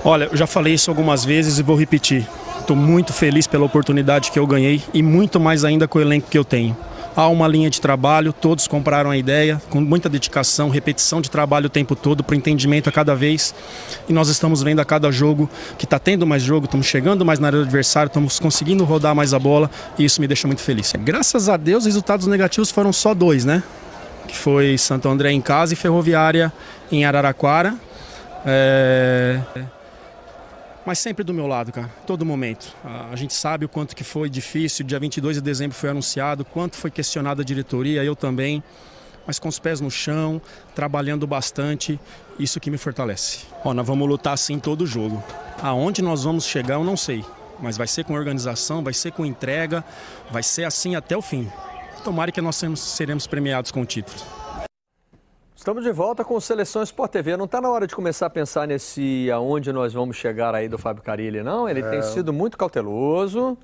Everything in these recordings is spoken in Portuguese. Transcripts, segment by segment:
Olha, eu já falei isso algumas vezes e vou repetir. Estou muito feliz pela oportunidade que eu ganhei e muito mais ainda com o elenco que eu tenho. Há uma linha de trabalho, todos compraram a ideia, com muita dedicação, repetição de trabalho o tempo todo, para entendimento a cada vez. E nós estamos vendo a cada jogo que está tendo mais jogo, estamos chegando mais na área do adversário, estamos conseguindo rodar mais a bola e isso me deixa muito feliz. Graças a Deus, resultados negativos foram só 2, né? Que foi Santo André em casa e Ferroviária em Araraquara. Mas sempre do meu lado, cara, todo momento. A gente sabe o quanto que foi difícil, dia 22 de dezembro foi anunciado, quanto foi questionada a diretoria, eu também, mas com os pés no chão, trabalhando bastante, isso que me fortalece. Nós vamos lutar assim todo jogo. Aonde nós vamos chegar eu não sei, mas vai ser com organização, vai ser com entrega, vai ser assim até o fim. Tomara que nós seremos premiados com o título. Estamos de volta com o Seleção Sport TV. Não está na hora de começar a pensar nesse aonde nós vamos chegar aí do Fábio Carille, não? Ele tem sido muito cauteloso.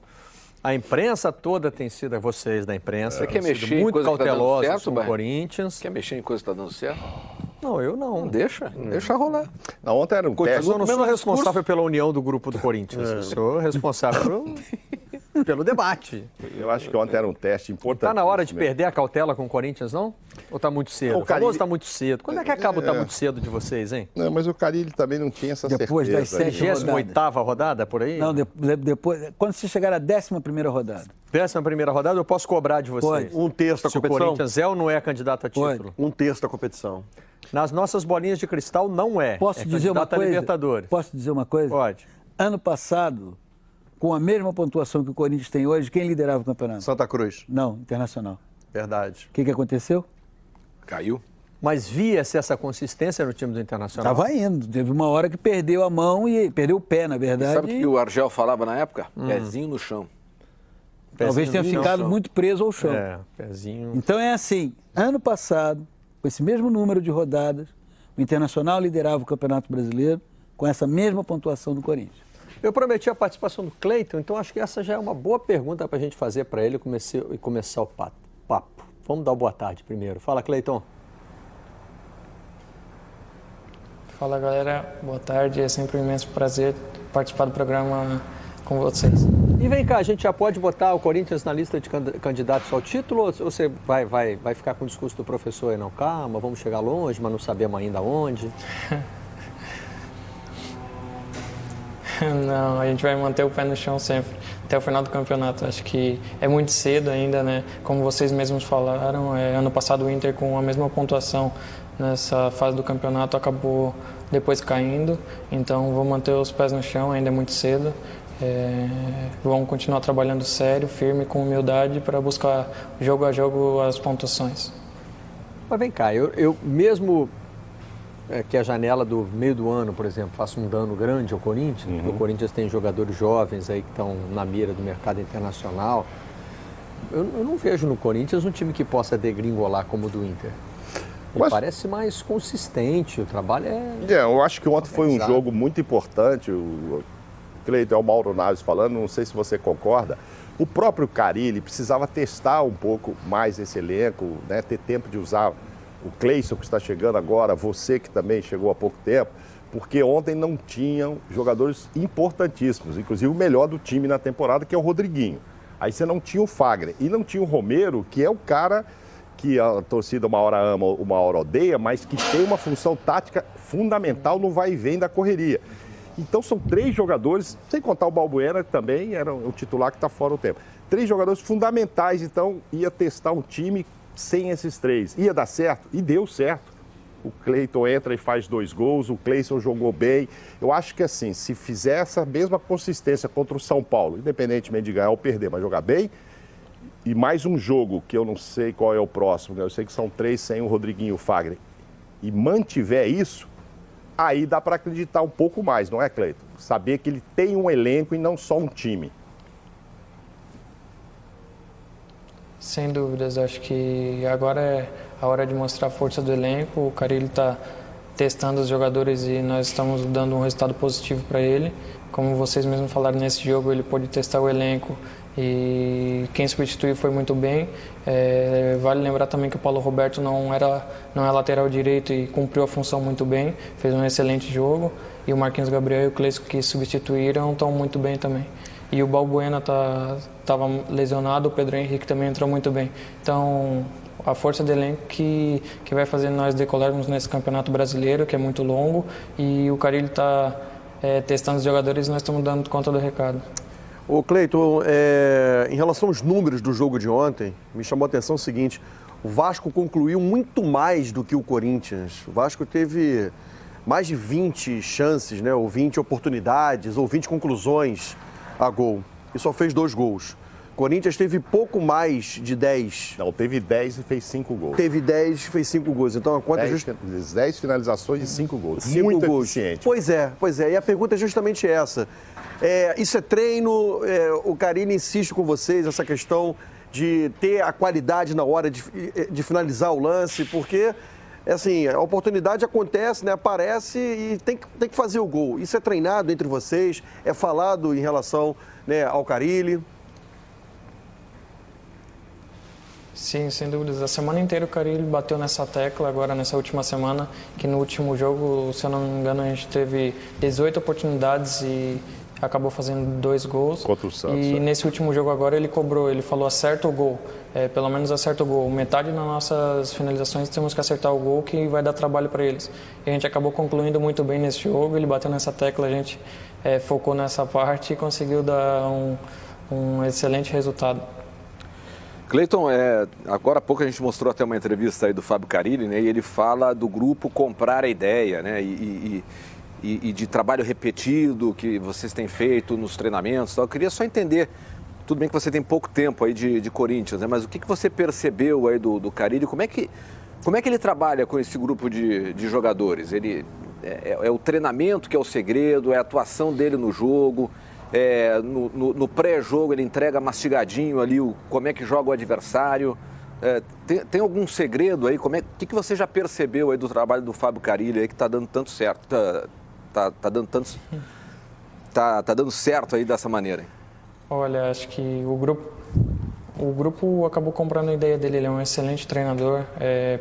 A imprensa toda tem sido, vocês da imprensa, quer mexer muito cautelosos com o Corinthians. Quer mexer em coisa que está dando certo? Não, eu não. Deixa rolar. Não, ontem era um teste. Eu não sou responsável pela união do grupo do Corinthians. Eu sou responsável pelo debate. Eu acho que ontem era um teste importante. Está na hora de perder a cautela com o Corinthians, não? Ou está muito cedo? O famoso está muito cedo. Quando é que acaba o tá muito cedo de vocês, hein? Não, mas o Carille também não tinha essa depois certeza. Depois das 28ª rodada, por aí? Não, depois, quando você chegar à 11ª rodada. 11ª rodada, eu posso cobrar de vocês. Pode. Um terço da Se o competição? Corinthians é ou não é candidato a título? Pode. Um terço da competição. Nas nossas bolinhas de cristal, não é. Posso dizer uma candidato a coisa? Libertadores. Posso dizer uma coisa? Pode. Ano passado, com a mesma pontuação que o Corinthians tem hoje, quem liderava o campeonato? Santa Cruz. Não, Internacional. Verdade. O que aconteceu? Caiu. Mas via-se essa consistência no time do Internacional? Estava indo. Teve uma hora que perdeu a mão e perdeu o pé, na verdade. E sabe o que o Argel falava na época? Pezinho no chão. Talvez tenha ficado muito preso ao chão. Pezinho. Então é assim, ano passado, com esse mesmo número de rodadas, o Internacional liderava o Campeonato Brasileiro com essa mesma pontuação do Corinthians. Eu prometi a participação do Cleiton, então acho que essa já é uma boa pergunta para a gente fazer para ele e começar o papo. Vamos dar boa tarde primeiro. Fala, Cleiton. Fala, galera. Boa tarde. É sempre um imenso prazer participar do programa com vocês. E vem cá, a gente já pode botar o Corinthians na lista de candidatos ao título ou você vai ficar com o discurso do professor aí? Não, calma, vamos chegar longe, mas não sabemos ainda onde. Não, a gente vai manter o pé no chão sempre, até o final do campeonato. Acho que é muito cedo ainda, né? Como vocês mesmos falaram, ano passado o Inter com a mesma pontuação nessa fase do campeonato acabou depois caindo. Então vou manter os pés no chão, ainda é muito cedo. Vamos continuar trabalhando sério, firme, com humildade para buscar jogo a jogo as pontuações. Mas vem cá, eu mesmo que a janela do meio do ano, por exemplo, faça um dano grande ao Corinthians, porque o Corinthians tem jogadores jovens aí que estão na mira do mercado internacional, eu não vejo no Corinthians um time que possa degringolar como o do Inter. Ele parece mais consistente, o trabalho eu acho que ontem foi um jogo muito importante. O Cleiton, é o Mauro Naves falando, não sei se você concorda. O próprio Carille precisava testar um pouco mais esse elenco, né? Ter tempo de usar o Cleison que está chegando agora, você que também chegou há pouco tempo, porque ontem não tinham jogadores importantíssimos, inclusive o melhor do time na temporada, que é o Rodriguinho. Aí você não tinha o Fagner e não tinha o Romero, que é o cara que a torcida uma hora ama, uma hora odeia, mas que tem uma função tática fundamental no vai e vem da correria. Então são 3 jogadores, sem contar o Balbuena, que também era o titular que está fora o tempo. 3 jogadores fundamentais, então ia testar um time sem esses 3. Ia dar certo? E deu certo. O Cleiton entra e faz 2 gols, o Cleison jogou bem. Eu acho que assim, se fizer essa mesma consistência contra o São Paulo, independentemente de ganhar ou perder, mas jogar bem, e mais um jogo, que eu não sei qual é o próximo, né? Eu sei que são 3 sem o Rodriguinho e o Fagner, e mantiver isso, aí dá para acreditar um pouco mais, não é, Cleiton? Saber que ele tem um elenco e não só um time. Sem dúvidas, acho que agora é a hora de mostrar a força do elenco. O Carille está testando os jogadores e nós estamos dando um resultado positivo para ele. Como vocês mesmos falaram, nesse jogo ele pôde testar o elenco e quem substituiu foi muito bem. Vale lembrar também que o Paulo Roberto não é lateral direito e cumpriu a função muito bem, fez um excelente jogo. E o Marquinhos Gabriel e o Cleison, que substituíram, estão muito bem também. E o Balbuena estava lesionado, o Pedro Henrique também entrou muito bem. Então, a força do elenco que vai fazer nós decolarmos nesse Campeonato Brasileiro, que é muito longo, e o Carille está testando os jogadores e nós estamos dando conta do recado. Ô Cleiton, em relação aos números do jogo de ontem, me chamou a atenção o seguinte: o Vasco concluiu muito mais do que o Corinthians. O Vasco teve mais de 20 chances, né, ou 20 oportunidades, ou 20 conclusões a gol, e só fez 2 gols. O Corinthians teve pouco mais de 10. Não, teve 10 e fez 5 gols. Teve 10 e fez 5 gols. Então a conta 10 finalizações e 5 gols. 5 muito gols. eficiente. Pois é. E a pergunta é justamente essa. Isso é treino? O Carille insiste com vocês essa questão de ter a qualidade na hora de finalizar o lance, porque assim, a oportunidade acontece, né, aparece e tem que fazer o gol. Isso é treinado entre vocês? É falado em relação, né, ao Carille? Sim, sem dúvidas. A semana inteira o Carille bateu nessa tecla, agora nessa última semana, que no último jogo, se eu não me engano, a gente teve 18 oportunidades e acabou fazendo 2 gols. Contra o Santos. E nesse último jogo agora ele cobrou, ele falou acerta o gol, pelo menos acerta o gol. Metade das nossas finalizações temos que acertar o gol, que vai dar trabalho para eles. E a gente acabou concluindo muito bem nesse jogo, ele bateu nessa tecla, a gente focou nessa parte e conseguiu dar um excelente resultado. Cleiton, agora há pouco a gente mostrou até uma entrevista aí do Fábio Carille, né? E ele fala do grupo comprar a ideia, né? E de trabalho repetido que vocês têm feito nos treinamentos. Então, eu queria só entender, tudo bem que você tem pouco tempo aí de Corinthians, né? Mas o que você percebeu aí do Carille? Como é que ele trabalha com esse grupo de jogadores? Ele é o treinamento que é o segredo, é a atuação dele no jogo? No pré-jogo ele entrega mastigadinho ali como é que joga o adversário. Tem algum segredo aí? O que você já percebeu aí do trabalho do Fábio Carille aí que está dando tanto certo? Tá dando certo aí dessa maneira, hein? Olha, acho que o grupo acabou comprando a ideia dele. Ele é um excelente treinador,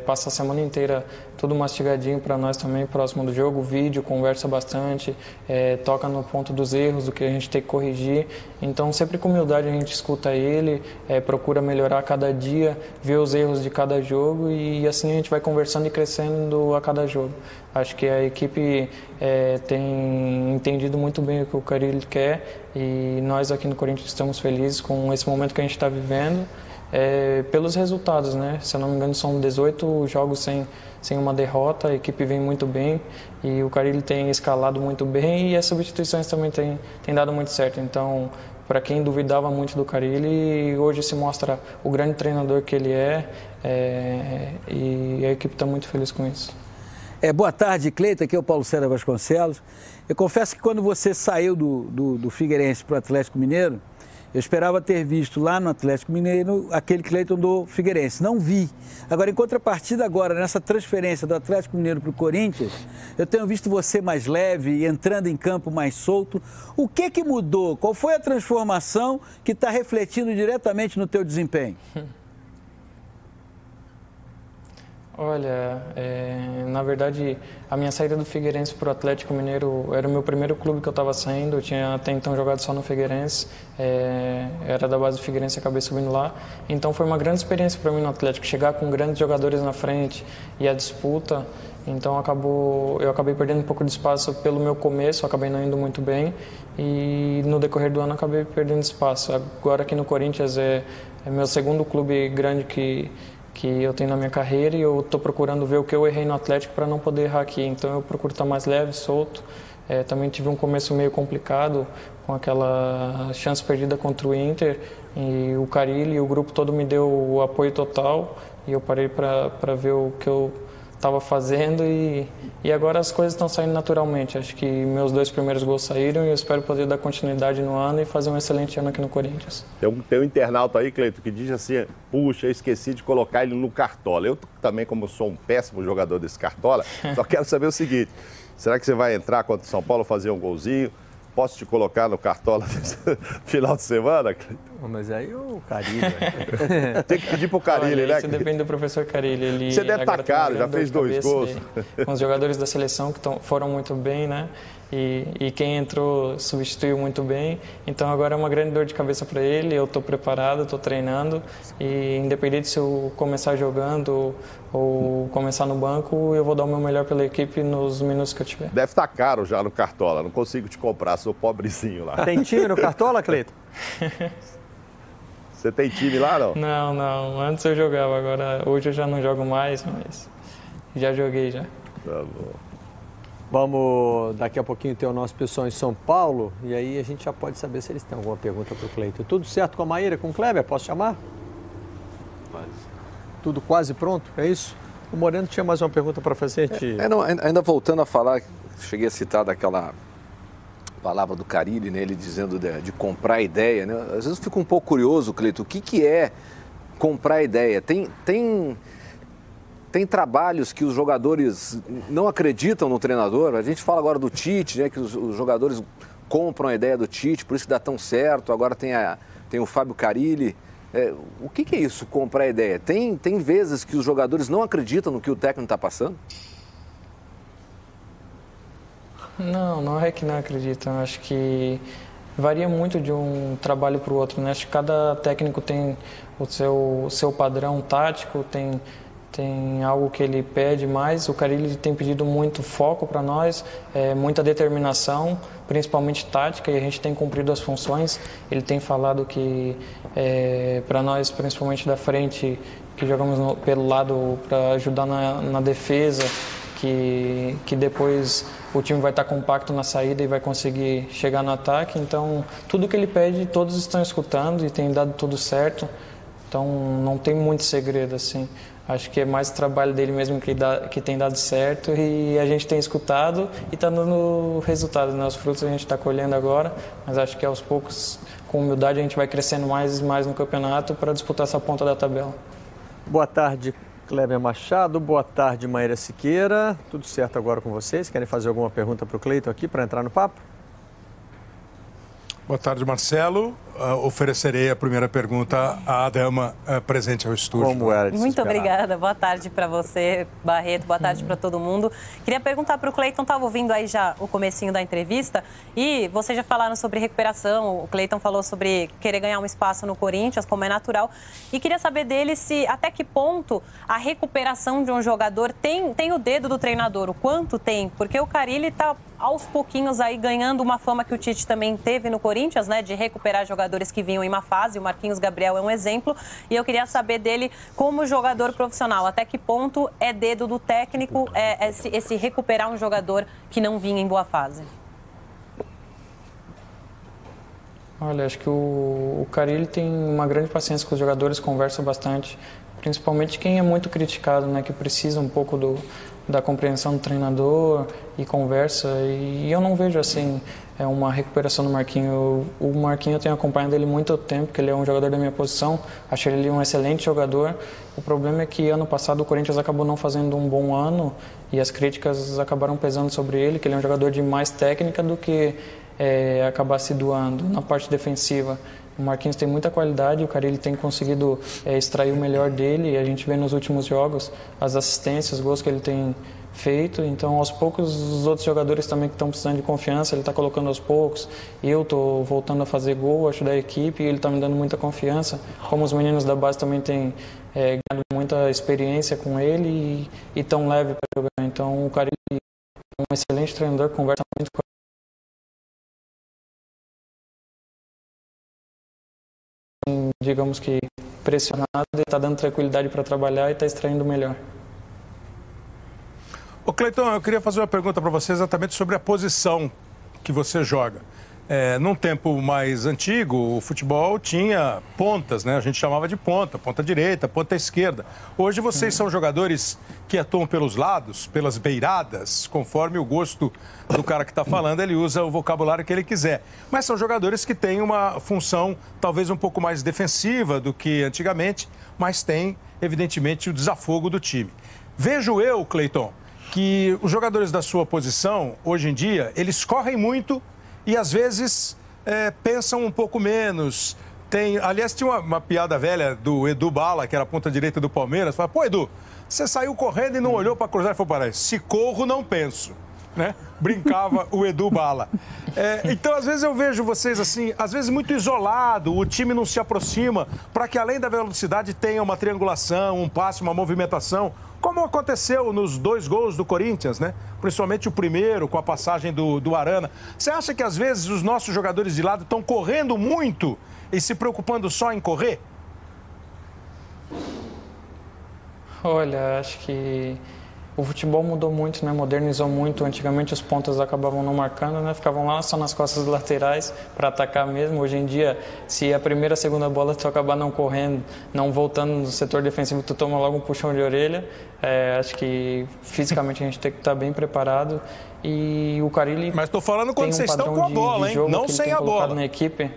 passa a semana inteira tudo mastigadinho para nós também, próximo do jogo, vídeo, conversa bastante, toca no ponto dos erros, do que a gente tem que corrigir. Então, sempre com humildade a gente escuta ele, procura melhorar a cada dia, ver os erros de cada jogo e assim a gente vai conversando e crescendo a cada jogo. Acho que a equipe tem entendido muito bem o que o Carille quer e nós aqui no Corinthians estamos felizes com esse momento que a gente está vivendo, pelos resultados, né? Se eu não me engano, são 18 jogos sem uma derrota, a equipe vem muito bem e o Carille tem escalado muito bem e as substituições também têm dado muito certo. Então, para quem duvidava muito do Carille, hoje se mostra o grande treinador que ele e a equipe está muito feliz com isso. Boa tarde, Cleiton. Aqui é o Paulo César Vasconcelos. Eu confesso que quando você saiu do Figueirense para o Atlético Mineiro, eu esperava ter visto lá no Atlético Mineiro aquele Cleiton do Figueirense. Não vi. Agora, em contrapartida agora, nessa transferência do Atlético Mineiro para o Corinthians, eu tenho visto você mais leve, entrando em campo mais solto. O que mudou? Qual foi a transformação que está refletindo diretamente no teu desempenho? Olha, na verdade, a minha saída do Figueirense para o Atlético Mineiro era o meu primeiro clube que eu estava saindo. Eu tinha até então jogado só no Figueirense, era da base do Figueirense e acabei subindo lá. Então foi uma grande experiência para mim no Atlético, chegar com grandes jogadores na frente e a disputa. Então eu acabei perdendo um pouco de espaço pelo meu começo, acabei não indo muito bem e no decorrer do ano acabei perdendo espaço. Agora aqui no Corinthians é meu segundo clube grande que eu tenho na minha carreira e eu estou procurando ver o que eu errei no Atlético para não poder errar aqui. Então eu procuro estar mais leve, solto. Também tive um começo meio complicado com aquela chance perdida contra o Inter e o Carille e o grupo todo me deu o apoio total e eu parei para ver o que eu estava fazendo e agora as coisas estão saindo naturalmente. Acho que meus 2 primeiros gols saíram e eu espero poder dar continuidade no ano e fazer um excelente ano aqui no Corinthians. Tem um internauta aí, Cleiton, que diz assim, puxa, eu esqueci de colocar ele no Cartola. Eu também, como sou um péssimo jogador desse Cartola, só quero saber o seguinte, será que você vai entrar contra o São Paulo, fazer um golzinho? Posso te colocar no Cartola nesse final de semana, Cleiton? Mas aí o Carilli... Tem que pedir pro Carilli, né? Isso depende do professor Carilli. Você deve estar caro, já fez 2 gols. Com os jogadores da seleção que foram muito bem, né? E quem entrou substituiu muito bem. Então agora é uma grande dor de cabeça para ele. Eu estou preparado, estou treinando. E independente se eu começar jogando ou começar no banco, eu vou dar o meu melhor pela equipe nos minutos que eu tiver. Deve estar caro já no Cartola. Não consigo te comprar, sou pobrezinho lá. Tem time no Cartola, Cleiton? Você tem time lá, não? Não. Antes eu jogava. Agora, hoje eu já não jogo mais, mas já joguei já. Tá bom. Vamos daqui a pouquinho ter o nosso pessoal em São Paulo e aí a gente já pode saber se eles têm alguma pergunta para o Cleiton. Tudo certo com a Maíra, com o Kleber? Posso chamar? Quase. Tudo quase pronto? É isso? O Moreno tinha mais uma pergunta para fazer. Ainda voltando a falar, cheguei a citar daquela palavra do Carilli, né, ele dizendo de comprar ideia. Né? Às vezes eu fico um pouco curioso, Cleiton, o que é comprar ideia? Tem trabalhos que os jogadores não acreditam no treinador. A gente fala agora do Tite, né, que os jogadores compram a ideia do Tite, por isso que dá tão certo. Agora tem o Fábio Carilli. O que é isso, comprar a ideia? Tem vezes que os jogadores não acreditam no que o técnico está passando? Não é que não acreditam. Acho que varia muito de um trabalho para o outro, né? Acho que cada técnico tem o seu padrão tático, tem algo que ele pede mais. O Carilli tem pedido muito foco para nós, muita determinação, principalmente tática, e a gente tem cumprido as funções. Ele tem falado que para nós, principalmente da frente, que jogamos pelo lado para ajudar na defesa, que depois o time vai estar compacto na saída e vai conseguir chegar no ataque. Então, tudo que ele pede, todos estão escutando e tem dado tudo certo. Então, não tem muito segredo, assim. Acho que é mais o trabalho dele mesmo que tem dado certo e a gente tem escutado e está dando resultado, né? Os frutos a gente está colhendo agora, mas acho que aos poucos, com humildade, a gente vai crescendo mais e mais no campeonato para disputar essa ponta da tabela. Boa tarde, Kleber Machado. Boa tarde, Maíra Siqueira. Tudo certo agora com vocês? Querem fazer alguma pergunta para o Cleiton aqui para entrar no papo? Boa tarde, Marcelo. Oferecerei a primeira pergunta à dama presente ao estúdio. Como era de se Muito esperar. obrigada. Boa tarde para você, Barreto. Boa tarde para todo mundo. Queria perguntar para o Cleiton, estava ouvindo aí já o comecinho da entrevista e vocês já falaram sobre recuperação. O Cleiton falou sobre querer ganhar um espaço no Corinthians, como é natural. E queria saber dele se até que ponto a recuperação de um jogador tem o dedo do treinador, o quanto tem. Porque o Carilli está aos pouquinhos aí ganhando uma fama que o Tite também teve no Corinthians, né, de recuperar jogadores que vinham em má fase. O Marquinhos Gabriel é um exemplo. E eu queria saber dele, como jogador profissional, até que ponto é dedo do técnico esse recuperar um jogador que não vinha em boa fase? Olha, acho que o Carilli tem uma grande paciência com os jogadores, conversa bastante, principalmente quem é muito criticado, né, que precisa um pouco da compreensão do treinador e conversa, e eu não vejo assim uma recuperação do Marquinhos. O Marquinhos eu tenho acompanhado ele há muito tempo, porque ele é um jogador da minha posição, acho ele um excelente jogador. O problema é que ano passado o Corinthians acabou não fazendo um bom ano e as críticas acabaram pesando sobre ele, que ele é um jogador de mais técnica do que acabar se doando na parte defensiva. O Marquinhos tem muita qualidade, o Carilli tem conseguido extrair o melhor dele, e a gente vê nos últimos jogos as assistências, os gols que ele tem feito. Então, aos poucos, os outros jogadores também que estão precisando de confiança, ele está colocando aos poucos. Eu estou voltando a fazer gol, ajudar a equipe, e ele está me dando muita confiança. Como os meninos da base também têm ganhado muita experiência com ele e tão leve para jogar. Então, o Carilli é um excelente treinador, conversa muito com digamos que pressionado, ele está dando tranquilidade para trabalhar e está extraindo o melhor. Ô Cleiton, eu queria fazer uma pergunta para você exatamente sobre a posição que você joga. Num tempo mais antigo, o futebol tinha pontas, né? A gente chamava de ponta direita, ponta esquerda. Hoje vocês são jogadores que atuam pelos lados, pelas beiradas, conforme o gosto do cara que está falando, ele usa o vocabulário que ele quiser. Mas são jogadores que têm uma função talvez um pouco mais defensiva do que antigamente, mas tem, evidentemente, o desafogo do time. Vejo eu, Cleiton, que os jogadores da sua posição, hoje em dia, eles correm muito e às vezes pensam um pouco menos, Aliás, tinha uma piada velha do Edu Bala, que era a ponta direita do Palmeiras. Fala, pô, Edu, você saiu correndo e não olhou para cruzar e falou, para se corro, não penso. Né? Brincava o Edu Bala. Então, às vezes eu vejo vocês assim, às vezes muito isolado, o time não se aproxima, para que além da velocidade tenha uma triangulação, um passe, uma movimentação, como aconteceu nos 2 gols do Corinthians, né? Principalmente o primeiro, com a passagem do Arana. Você acha que às vezes os nossos jogadores de lado estão correndo muito e se preocupando só em correr? Olha, acho que o futebol mudou muito, né? Modernizou muito. Antigamente os pontas acabavam não marcando, né? Ficavam lá só nas costas dos laterais para atacar mesmo. Hoje em dia, se a primeira, a segunda bola tu acabar não correndo, não voltando no setor defensivo, tu toma logo um puxão de orelha. Acho que fisicamente a gente tem que estar bem preparado. E o Carille... Mas estou falando quando vocês estão com a bola, hein? Não sem a bola. Na equipe.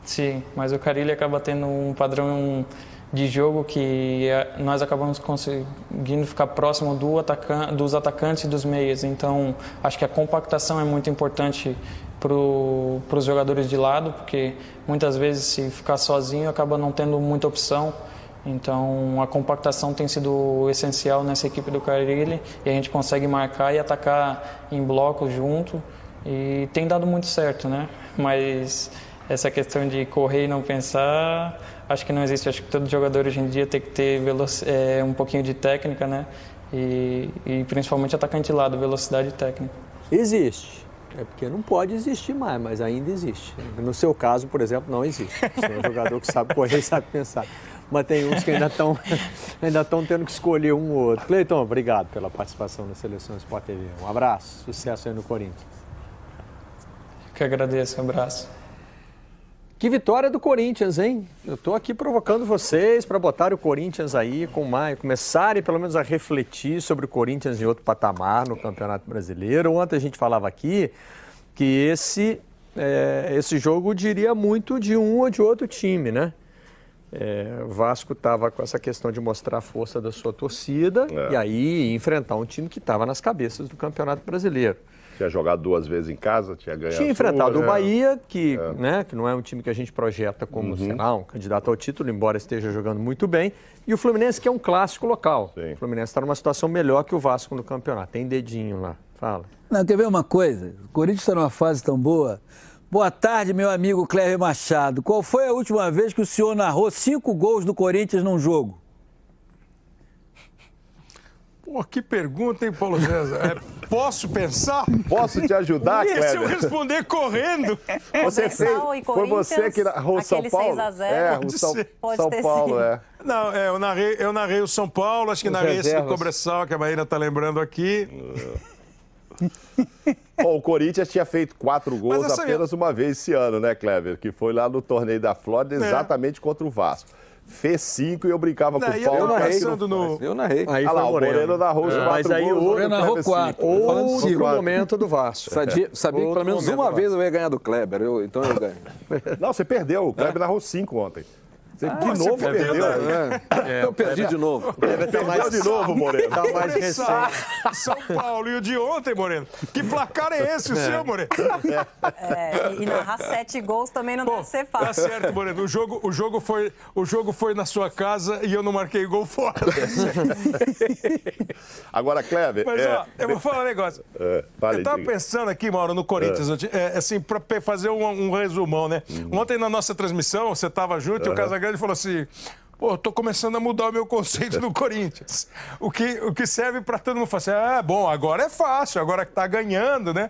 Sim, mas o Carille acaba tendo um padrão de jogo que nós acabamos conseguindo ficar próximo dos atacantes e dos meias. Então, acho que a compactação é muito importante para os jogadores de lado, porque muitas vezes, se ficar sozinho, acaba não tendo muita opção. Então, a compactação tem sido essencial nessa equipe do Carille e a gente consegue marcar e atacar em bloco junto e tem dado muito certo, né? Mas essa questão de correr e não pensar, acho que não existe. Acho que todo jogador hoje em dia tem que ter um pouquinho de técnica, né? E principalmente atacante de lado, velocidade e técnica. Existe. É porque não pode existir mais, mas ainda existe. No seu caso, por exemplo, não existe. Você é um jogador que sabe correr e sabe pensar. Mas tem uns que ainda estão tendo que escolher um ou outro. Cleiton, obrigado pela participação na Seleção Sport TV. Um abraço, sucesso aí no Corinthians. Eu que agradeço, um abraço. Que vitória do Corinthians, hein? Eu estou aqui provocando vocês para botar o Corinthians aí começarem pelo menos a refletir sobre o Corinthians em outro patamar no Campeonato Brasileiro. Ontem a gente falava aqui que esse jogo diria muito de um ou de outro time, né? O Vasco estava com essa questão de mostrar a força da sua torcida e aí enfrentar um time que estava nas cabeças do Campeonato Brasileiro. Tinha jogado 2 vezes em casa, tinha ganhado. Tinha enfrentado o Bahia, que não é um time que a gente projeta como, sei lá, um candidato ao título, embora esteja jogando muito bem. E o Fluminense, que é um clássico local. Sim. O Fluminense está numa situação melhor que o Vasco no campeonato. Tem dedinho lá. Fala. Não, quer ver uma coisa? O Corinthians está numa fase tão boa. Boa tarde, meu amigo Cléber Machado. Qual foi a última vez que o senhor narrou 5 gols do Corinthians num jogo? Pô, que pergunta, hein, Paulo César? Posso pensar? Posso te ajudar, Cléber? Se eu responder correndo. Você fez, foi você que narrou São Paulo? 6-0. São Paulo, Não, eu narrei o São Paulo, acho que narrei esse do Cobressal, que a Maíra está lembrando aqui. Bom, o Corinthians tinha feito 4 gols apenas uma vez esse ano, né, Cléber? Que foi lá no torneio da Flórida, exatamente contra o Vasco. Fez 5 e eu brincava com o Paulo. Eu narrei. Aí o Moreno narrou os 4 mas aí gols. O Moreno narrou 4. Outro momento do Vasco. Sabia que pelo menos uma vez eu ia ganhar do Kleber, então eu ganho. Não, você perdeu. O Kleber narrou 5 ontem. Você de novo perdeu. Eu perdi de novo. Perdeu de novo, Moreno. Tá mais recente. São Paulo e o de ontem, Moreno. Que placar é esse, o seu, Moreno? E narrar 7 gols também não deve ser fácil. Tá certo, Moreno. O jogo foi na sua casa e eu não marquei gol fora. Agora, Kleber... Mas, eu vou falar um negócio. Eu tava pensando aqui, Mauro, no Corinthians, assim, para fazer um resumão, né? Ontem, na nossa transmissão, você tava junto e o Casagrande falou assim... Pô, tô começando a mudar o meu conceito do Corinthians. O que serve para todo mundo falar assim, bom, agora é fácil, agora que tá ganhando, né?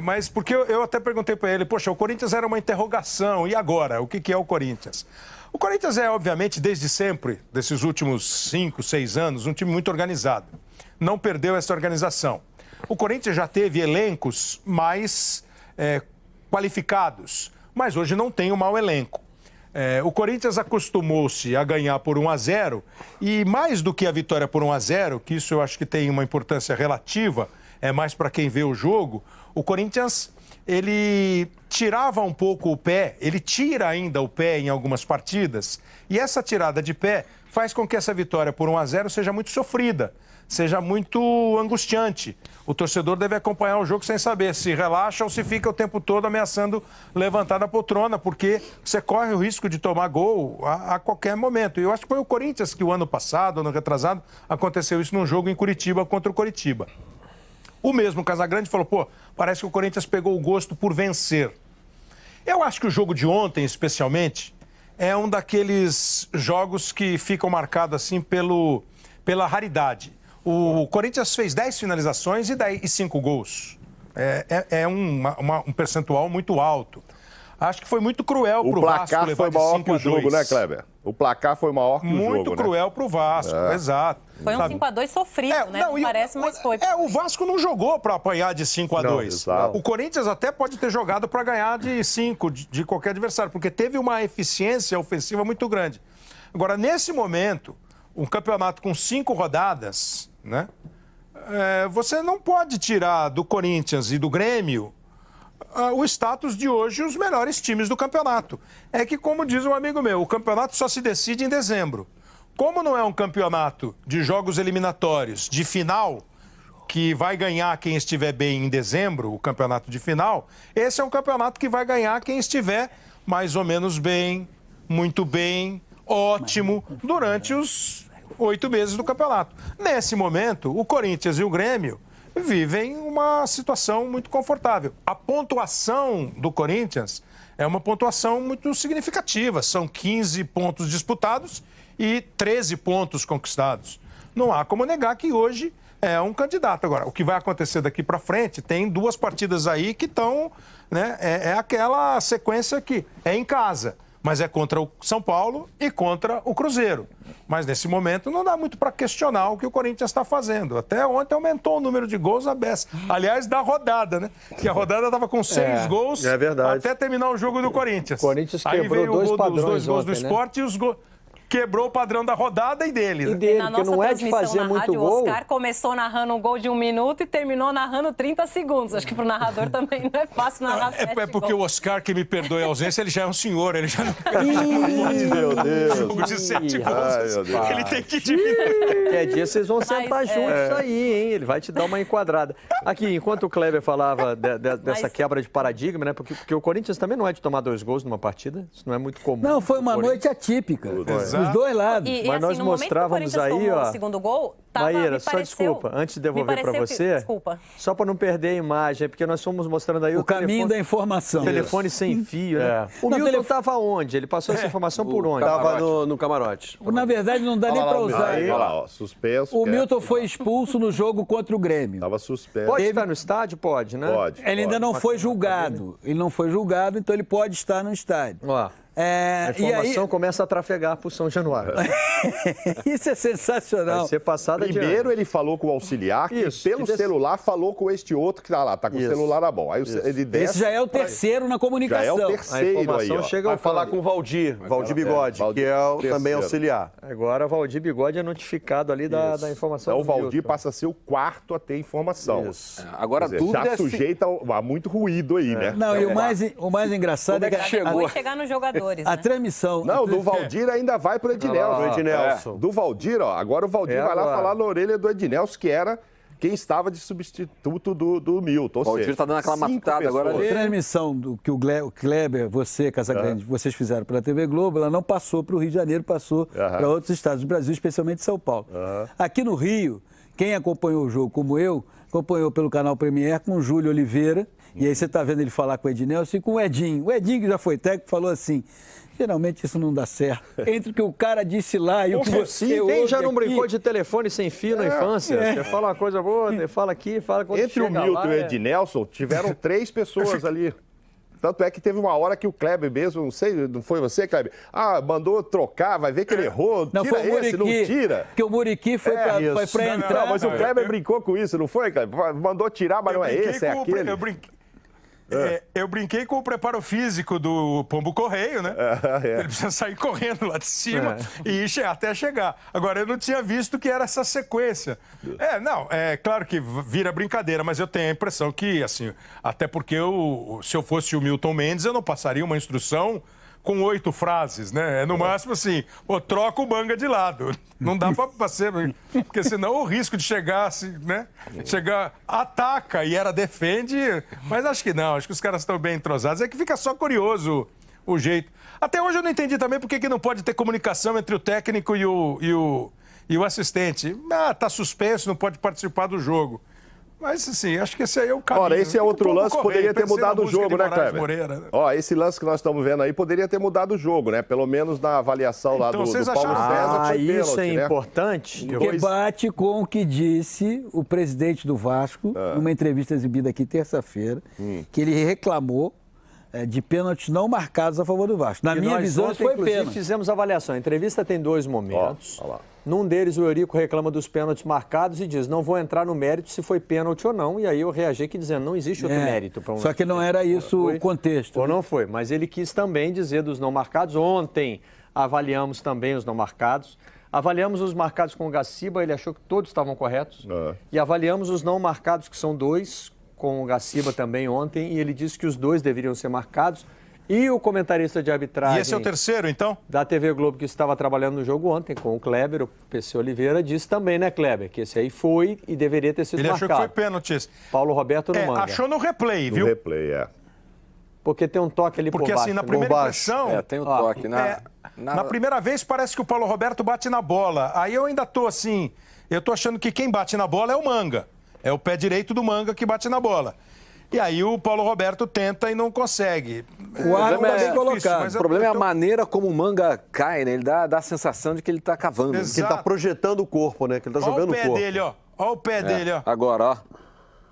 Mas porque eu até perguntei para ele, poxa, o Corinthians era uma interrogação, e agora? O que é o Corinthians? O Corinthians é, obviamente, desde sempre, desses últimos 5, 6 anos, um time muito organizado. Não perdeu essa organização. O Corinthians já teve elencos mais qualificados, mas hoje não tem um mau elenco. O Corinthians acostumou-se a ganhar por 1-0 e mais do que a vitória por 1-0, que isso eu acho que tem uma importância relativa, é mais para quem vê o jogo, o Corinthians, ele tirava um pouco o pé, ele tira ainda o pé em algumas partidas e essa tirada de pé faz com que essa vitória por 1-0 seja muito sofrida, seja muito angustiante. O torcedor deve acompanhar o jogo sem saber se relaxa ou se fica o tempo todo ameaçando levantar da poltrona, porque você corre o risco de tomar gol a qualquer momento. E eu acho que foi o Corinthians que o ano passado, ano retrasado, aconteceu isso num jogo em Curitiba contra o Coritiba. O mesmo Casagrande falou, pô, parece que o Corinthians pegou o gosto por vencer. Eu acho que o jogo de ontem, especialmente, é um daqueles jogos que ficam marcados assim pela raridade. O Corinthians fez 10 finalizações e 5 gols. É um percentual muito alto. Acho que foi muito cruel para o Vasco levar de 5-2. O placar foi maior que o jogo, né, Kleber? O placar foi maior que o jogo, muito cruel para o Vasco, exato. Foi um 5-2 sofrido, né? Não parece, mas foi. O Vasco não jogou para apanhar de 5-2. O Corinthians até pode ter jogado para ganhar de 5 de qualquer adversário, porque teve uma eficiência ofensiva muito grande. Agora, nesse momento, um campeonato com 5 rodadas, né? Você não pode tirar do Corinthians e do Grêmio o status de hoje os melhores times do campeonato. É que, como diz um amigo meu, o campeonato só se decide em dezembro. Como não é um campeonato de jogos eliminatórios, de final, que vai ganhar quem estiver bem em dezembro, o campeonato de final, esse é um campeonato que vai ganhar quem estiver mais ou menos bem, muito bem, ótimo, durante os 8 meses do campeonato. Nesse momento, o Corinthians e o Grêmio vivem uma situação muito confortável. A pontuação do Corinthians é uma pontuação muito significativa. São 15 pontos disputados e 13 pontos conquistados. Não há como negar que hoje é um candidato. Agora, o que vai acontecer daqui para frente, tem 2 partidas aí que estão, né, é aquela sequência que é em casa, mas é contra o São Paulo e contra o Cruzeiro. Mas nesse momento não dá muito para questionar o que o Corinthians está fazendo. Até ontem aumentou o número de gols à beça. Aliás, da rodada, né? Que a rodada estava com 6 gols até terminar o jogo do Corinthians. O Corinthians aí quebrou veio os dois gols do ontem, Sport, né? E os gols... Quebrou o padrão da rodada e dele. Né? E dele, na porque não é de fazer muito rádio, gol. O Oscar começou narrando um gol de 1 minuto e terminou narrando 30 segundos. Acho que para o narrador também não é fácil narrar 7 É porque gols. o Oscar, que me perdoe a ausência, ele já é um senhor. Ele já não meu Deus. jogo de 7 gols. Ai, meu Deus. Ele tem que diminuir. Qualquer dia vocês vão sentar juntos aí, hein? Ele vai te dar uma enquadrada. Aqui, enquanto o Kleber falava dessa quebra de paradigma, né? Porque o Corinthians também não é de tomar 2 gols numa partida. Isso não é muito comum. Não, foi uma noite atípica. Dos 2 lados. Mas nós assim, mostrávamos aí, ó. O segundo gol, Maíra, só desculpa, antes de devolver para você, desculpa. Só para não perder a imagem, porque nós fomos mostrando aí o caminho da informação. Telefone sem fio, né? O Milton estava onde? Ele passou essa informação por onde? Estava no camarote. Na verdade, não dá nem para usar. Olha lá, ó, suspenso. O Milton foi expulso no jogo contra o Grêmio. Estava suspenso. Pode estar no estádio? Pode, né? Pode. Ele ainda não foi julgado. Ele não foi julgado, então ele pode estar no estádio. Ó. A informação começa a trafegar para o São Januário. Isso é sensacional. Vai ser passada Primeiro ele falou com o auxiliar, que pelo celular falou com este outro que tá lá, tá com o celular na mão. Aí ele desce. Esse já é o terceiro na comunicação. Já é o terceiro a informação aí, ó. chega Vai falar com o Valdir Bigode, que é também auxiliar. Agora, Valdir Bigode é notificado ali da informação. Então, o Valdir passa a ser o 4º a ter informação. Agora, quer dizer, já sujeita a muito ruído aí, né? Não, e o mais engraçado é que chegou. Chegar no jogador. A transmissão. Não, do Valdir ainda vai pro Ednelson. Do Valdir, ó. Agora o Valdir vai lá falar na orelha do Ednelson, que era quem estava de substituto do Milton. O Valdir tá dando aquela matada agora. A transmissão do que o Kleber, você, Casagrande, vocês fizeram pela TV Globo, ela não passou para o Rio de Janeiro, passou para outros estados do Brasil, especialmente São Paulo. Aqui no Rio, quem acompanhou o jogo como eu, acompanhou pelo canal Premier com o Júlio Oliveira. E aí você está vendo ele falar com o Ednelson e com o Edinho. O Edinho, que já foi técnico, falou assim: geralmente isso não dá certo. Entre o que o cara disse lá e o que você ouve Quem já não aqui... brincou de telefone sem fio na infância? Você fala uma coisa boa, você fala aqui, fala quando Entre o Milton lá, e o Ednelson, tiveram 3 pessoas ali. Tanto é que teve uma hora que o Kleber mesmo, não sei, não foi você, Kleber? Mandou trocar, vai ver que ele errou, não, tira foi o esse, Muriqui, não tira. Porque o Muriqui foi pra entrar. Não, mas o Kleber brincou com isso, não foi, Kleber? Mandou tirar, mas não é esse, é aquele. Eu brinquei com o preparo físico do Pombo Correio, né? Ele precisa sair correndo lá de cima e ir até chegar. Agora, eu não tinha visto que era essa sequência. É claro que vira brincadeira, mas eu tenho a impressão que, assim, até porque se eu fosse o Milton Mendes, eu não passaria uma instrução com 8 frases, né? É no máximo assim, pô, troca o Manga de lado. Não dá para ser, porque senão o risco de chegar, assim, né? Chegar, ataca e era defende, mas acho que não, acho que os caras estão bem entrosados. É que fica só curioso o jeito. Até hoje eu não entendi também por que não pode ter comunicação entre o técnico e o assistente. Ah, tá suspenso, não pode participar do jogo. Mas, assim, acho que esse aí é o caminho. Ora, esse é outro lance que poderia ter mudado o jogo, né, Kleber? Moreira. Ó, esse lance que nós estamos vendo aí poderia ter mudado o jogo, né? Pelo menos na avaliação lá do Paulo César foi pênalti, isso é importante. Porque bate com o que disse o presidente do Vasco, numa entrevista exibida aqui terça-feira, que ele reclamou de pênaltis não marcados a favor do Vasco. Na minha visão, isso foi pênalti. Fizemos avaliação. A entrevista tem 2 momentos. Ó lá. Num deles, o Eurico reclama dos pênaltis marcados e diz, não vou entrar no mérito se foi pênalti ou não. E aí eu reagi aqui dizendo, não existe outro mérito. Para Só que não era isso o contexto. Ou não foi, mas ele quis também dizer dos não marcados. Ontem avaliamos também os não marcados. Avaliamos os marcados com o Gaciba, ele achou que todos estavam corretos. E avaliamos os não marcados, que são 2, com o Gaciba também ontem, e ele disse que os 2 deveriam ser marcados. E o comentarista de arbitragem... E esse é o terceiro, então? Da TV Globo, que estava trabalhando no jogo ontem com o Kleber, o PC Oliveira, disse também, né, Kleber, que esse aí foi e deveria ter sido marcado. Ele achou que foi pênalti. Paulo Roberto no Manga. Achou no replay, viu? No replay, Porque tem um toque ali por baixo. Porque assim, na primeira impressão... tem um toque. Na primeira vez parece que o Paulo Roberto bate na bola. Aí eu ainda tô assim... Eu tô achando que quem bate na bola é o Manga. É o pé direito do Manga que bate na bola. E aí o Paulo Roberto tenta e não consegue. O árbitro está bem colocado. O problema é a maneira como o Manga cai, né? Ele dá a sensação de que ele está cavando. Que ele está projetando o corpo, né? Que ele está jogando o corpo. Olha o pé dele, ó. Olha o pé dele, ó. Agora, ó.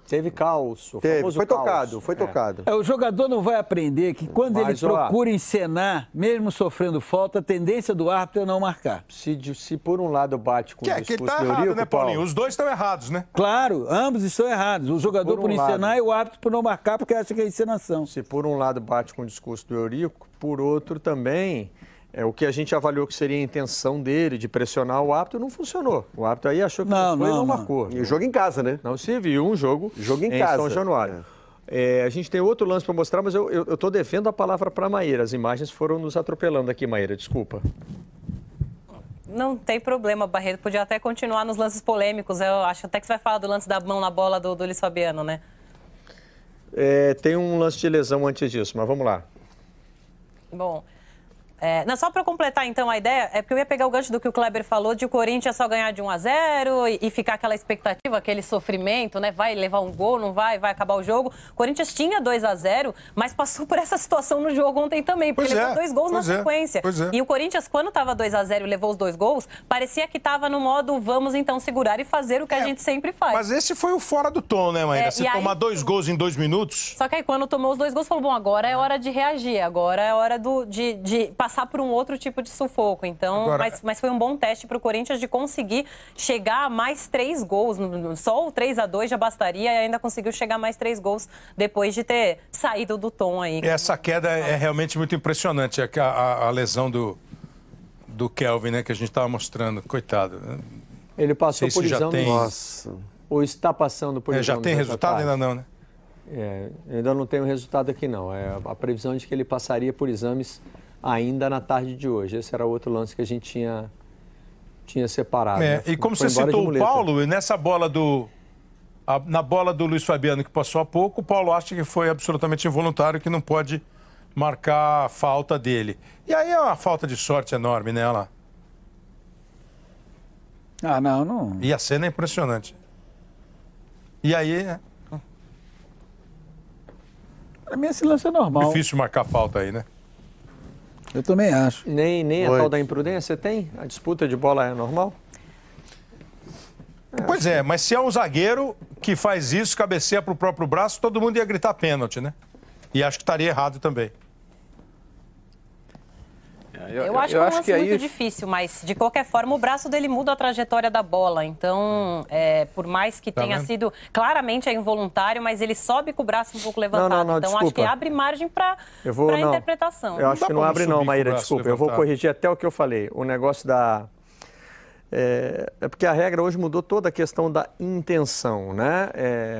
Teve calço. Foi tocado, foi tocado. O jogador não vai aprender que quando ele procura encenar, mesmo sofrendo falta, a tendência do árbitro é não marcar. Se por um lado bate com o discurso que ele tá errado, né, Paulinho? Os dois estão errados, né? Claro, ambos estão errados. O jogador por encenar e o árbitro por não marcar porque acha que é encenação. Se por um lado bate com o discurso do Eurico, por outro também... o que a gente avaliou que seria a intenção dele de pressionar o árbitro não funcionou. O árbitro aí achou que não marcou. E o jogo em casa, né? Não se viu um jogo em casa. São Januário. A gente tem outro lance para mostrar, mas eu estou devendo a palavra para a Maíra. As imagens foram nos atropelando aqui, Maíra, desculpa. Não tem problema, Barreto. Podia até continuar nos lances polêmicos. Eu acho até que você vai falar do lance da mão na bola do Luiz Fabiano, né? Tem um lance de lesão antes disso, mas vamos lá. Bom... não, só para completar, então, a ideia, é porque eu ia pegar o gancho do que o Kleber falou, de o Corinthians só ganhar de 1-0 e ficar aquela expectativa, aquele sofrimento, né? Vai levar um gol, não vai acabar o jogo. O Corinthians tinha 2-0, mas passou por essa situação no jogo ontem também, porque levou 2 gols na sequência. E o Corinthians, quando estava 2-0 e levou os 2 gols, parecia que estava no modo vamos então segurar e fazer o que a gente sempre faz. Mas esse foi o fora do tom, né, Maíra? Você tomar 2 gols em 2 minutos. Só que aí quando tomou os 2 gols, falou, bom, agora é hora de reagir, agora é hora de passar por um outro tipo de sufoco. Então, mas foi um bom teste para o Corinthians de conseguir chegar a mais 3 gols. Só o 3-2 já bastaria e ainda conseguiu chegar a mais 3 gols depois de ter saído do tom aí. Essa queda é realmente muito impressionante. A lesão do Kelvin, né, que a gente estava mostrando. Coitado. Ele passou por exame. Nossa. Ou está passando por exame. Já tem resultado? Ainda não, né? Ainda não tem o resultado aqui, não. A previsão de que ele passaria por exames ainda na tarde de hoje. Esse era outro lance que a gente tinha separado. Né? E como você citou o Paulo, nessa bola na bola do Luiz Fabiano que passou há pouco, o Paulo acha que foi absolutamente involuntário, que não pode marcar a falta dele. E aí é uma falta de sorte enorme, né? Olha lá. Não. E a cena é impressionante. E aí... Para mim esse lance é normal. Difícil marcar falta aí, né? Eu também acho. Nem a tal da imprudência tem? A disputa de bola é normal? Pois é, mas se é um zagueiro que faz isso, cabeceia para o próprio braço, todo mundo ia gritar pênalti, né? E acho que estaria errado também. Eu acho que é um lance muito difícil, mas de qualquer forma o braço dele muda a trajetória da bola. Então, por mais que tenha sido claramente involuntário, mas ele sobe com o braço um pouco levantado. Então, desculpa. acho que abre margem para interpretação. Eu acho que não abre não, Maíra, desculpa. Eu vou corrigir até o que eu falei. O negócio da... É porque a regra hoje mudou toda a questão da intenção, né?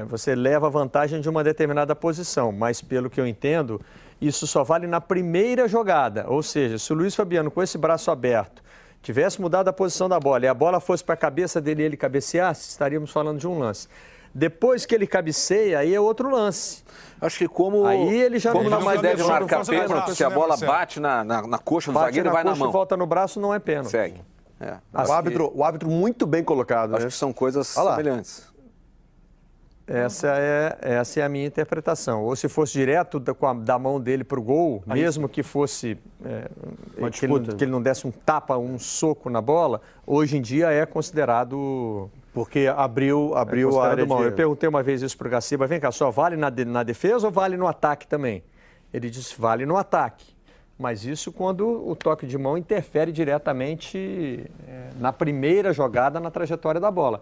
Você leva vantagem de uma determinada posição, mas pelo que eu entendo, isso só vale na primeira jogada. Ou seja, se o Luiz Fabiano, com esse braço aberto, tivesse mudado a posição da bola e a bola fosse para a cabeça dele e ele cabeceasse, estaríamos falando de um lance. Depois que ele cabeceia, aí é outro lance. Acho que como ele já não dá mais ideia de marcar pênalti, pênalti, se a bola bate na coxa do zagueiro e vai na mão. E volta no braço, não é pênalti. Segue. O árbitro muito bem colocado, Acho né? que são coisas semelhantes. Essa é a minha interpretação. Ou se fosse direto da mão dele para o gol, mesmo que fosse que ele não desse um tapa, um soco na bola, hoje em dia é considerado... Porque abriu a área de... Eu perguntei uma vez isso para o Gaciba, vem cá, só vale na defesa ou vale no ataque também? Ele disse, vale no ataque. Mas isso quando o toque de mão interfere diretamente na primeira jogada, na trajetória da bola.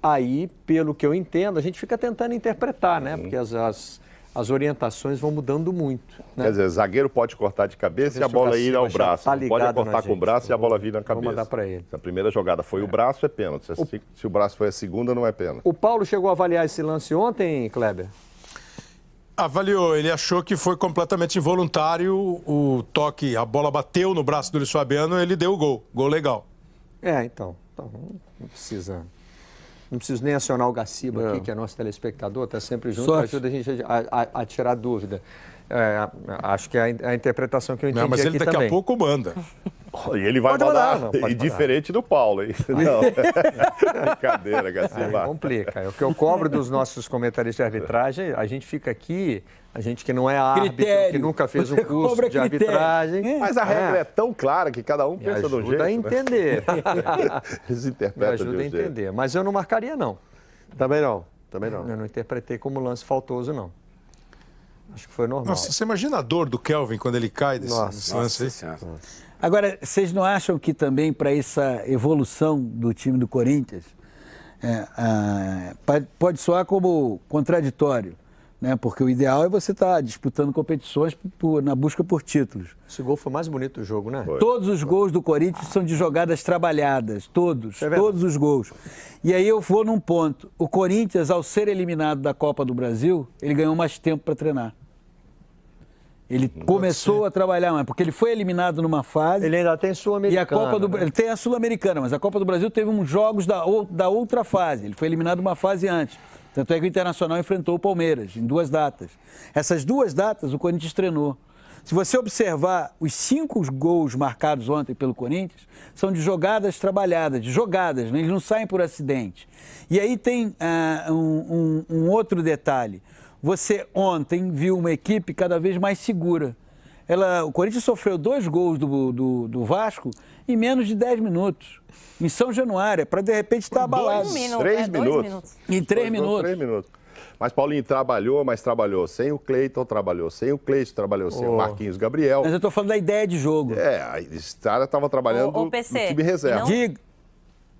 Aí, pelo que eu entendo, a gente fica tentando interpretar, né? Porque as orientações vão mudando muito. Né? Quer dizer, zagueiro pode cortar de cabeça e a bola ir ao braço. Pode cortar com o braço e a bola vir na cabeça. Vou mandar para ele. Se a primeira jogada foi o braço, é pênalti. Se o braço foi a segunda, não é pênalti. O Paulo chegou a avaliar esse lance ontem, Kleber? Avaliou, ele achou que foi completamente involuntário o toque, a bola bateu no braço do Luiz Fabiano, ele deu o gol. Gol legal. Então não precisa... Não preciso nem acionar o Gaciba aqui, que é nosso telespectador, está sempre junto, ajuda a gente a tirar dúvida. Acho que é a interpretação que eu entendi aqui também. Mas ele daqui a pouco manda. E ele vai mandar, e diferente do Paulo, hein? Não, brincadeira, Gaciba. Aí complica. É o que eu cobro dos nossos comentaristas de arbitragem, a gente fica aqui, a gente que não é árbitro, que nunca fez um curso de arbitragem. Mas a regra é tão clara que cada um pensa do jeito. Ajuda a entender. Eles interpretam ajuda a entender. Mas eu não marcaria, não. Também não. Eu não interpretei como lance faltoso, não. Acho que foi normal. Nossa, você imagina a dor do Kelvin quando ele cai desse lance aí? Agora, vocês não acham que também para essa evolução do time do Corinthians pode soar como contraditório, né? Porque o ideal é você estar disputando competições na busca por títulos. Esse gol foi o mais bonito do jogo, né? Todos os gols do Corinthians são de jogadas trabalhadas, todos os gols. E aí eu vou num ponto. O Corinthians, ao ser eliminado da Copa do Brasil, ele ganhou mais tempo para treinar. Ele começou a trabalhar mais, porque ele foi eliminado numa fase... Ele ainda tem Sul-Americana. E a Copa ele tem a Sul-Americana, mas a Copa do Brasil teve uns jogos da outra fase. Ele foi eliminado uma fase antes. Tanto é que o Internacional enfrentou o Palmeiras em 2 datas. Essas 2 datas o Corinthians treinou. Se você observar, os 5 gols marcados ontem pelo Corinthians são de jogadas trabalhadas, né? Eles não saem por acidente. E aí tem um outro detalhe. Você ontem viu uma equipe cada vez mais segura. O Corinthians sofreu 2 gols do Vasco em menos de 10 minutos. Em São Januário, para de repente estar abalado. 3 minutos. Em 3 minutos. 3 minutos. Mas Paulinho trabalhou, mas trabalhou sem o Cleiton, trabalhou sem o Marquinhos Gabriel. Mas eu estou falando da ideia de jogo. Esse cara estava trabalhando no time reserva.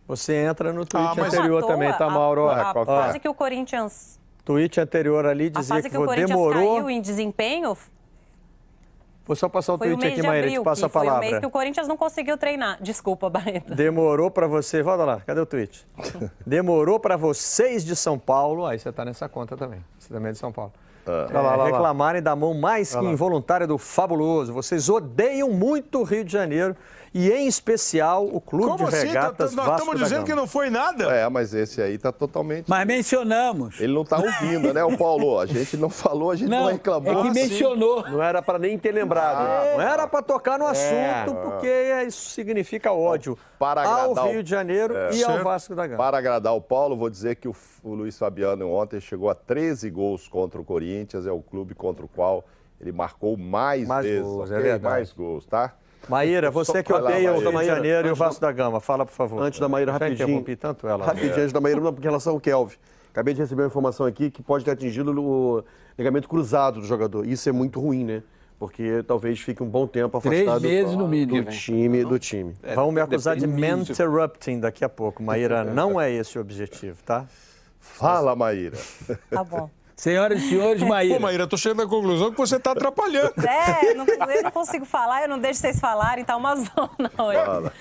Você entra no tweet anterior também, tá, Mauro? A fase que o Corinthians... Tweet anterior ali dizia que o Corinthians caiu em desempenho. Vou só passar o tweet aqui, Maíra, te passo a palavra. Foi o mês que o Corinthians não conseguiu treinar. Desculpa, Barreto. Demorou para você... Volta lá, cadê o tweet? Demorou para vocês de São Paulo... Aí você tá nessa conta também. Você também é de São Paulo. Reclamarem da mão mais que involuntária do Fabuloso. Vocês odeiam muito o Rio de Janeiro e, em especial, o Clube de Regatas Vasco da Gama. Nós estamos dizendo que não foi nada. Mas esse aí tá totalmente... Mas mencionamos. Ele não tá ouvindo, né, o Paulo? A gente não falou, a gente não reclamou. É que mencionou. Não era para nem ter lembrado. Não era para tocar no assunto, porque isso significa ódio ao Rio de Janeiro e ao Vasco da Gama. Para agradar o Paulo, vou dizer que o Luiz Fabiano ontem chegou a 13 gols contra o Corinthians, é o clube contra o qual ele marcou mais vezes. Gols, mais gols, tá? Maíra, você que odeia o Rio de Janeiro e o Vasco da Gama, fala, por favor. Antes da Maíra, rapidinho. Interrompi tanto ela. Rapidinho, antes da Maíra, porque em relação ao Kelvin. Acabei de receber uma informação aqui que pode ter atingido o ligamento cruzado do jogador. Isso é muito ruim, né? Porque talvez fique um bom tempo afastado 3 meses no mínimo. do time. Vão me acusar de interrupting daqui a pouco, Maíra. Não é esse o objetivo, tá? Fala, Maíra. Tá bom. Senhoras e senhores, Maíra. Pô, Maíra, eu tô chegando à conclusão que você tá atrapalhando. Eu não consigo falar, eu não deixo vocês falarem, tá uma zona hoje.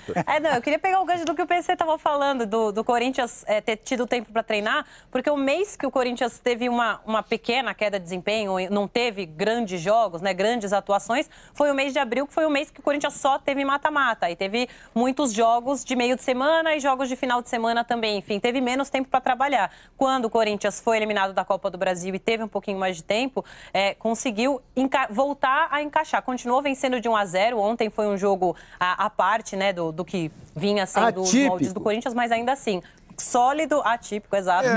Não, eu queria pegar o gancho do que o PC tava falando, do Corinthians ter tido tempo para treinar, porque o mês que o Corinthians teve uma pequena queda de desempenho, não teve grandes jogos, né, grandes atuações, foi o mês de abril, que foi o mês que o Corinthians só teve mata-mata. E teve muitos jogos de meio de semana e jogos de final de semana também. Enfim, teve menos tempo para trabalhar. Quando o Corinthians foi eliminado da Copa do Brasil e teve um pouquinho mais de tempo, conseguiu voltar a encaixar. Continuou vencendo de 1-0. Ontem foi um jogo à parte, né, do que vinha sendo os moldes do Corinthians, mas ainda assim, sólido, atípico, exato.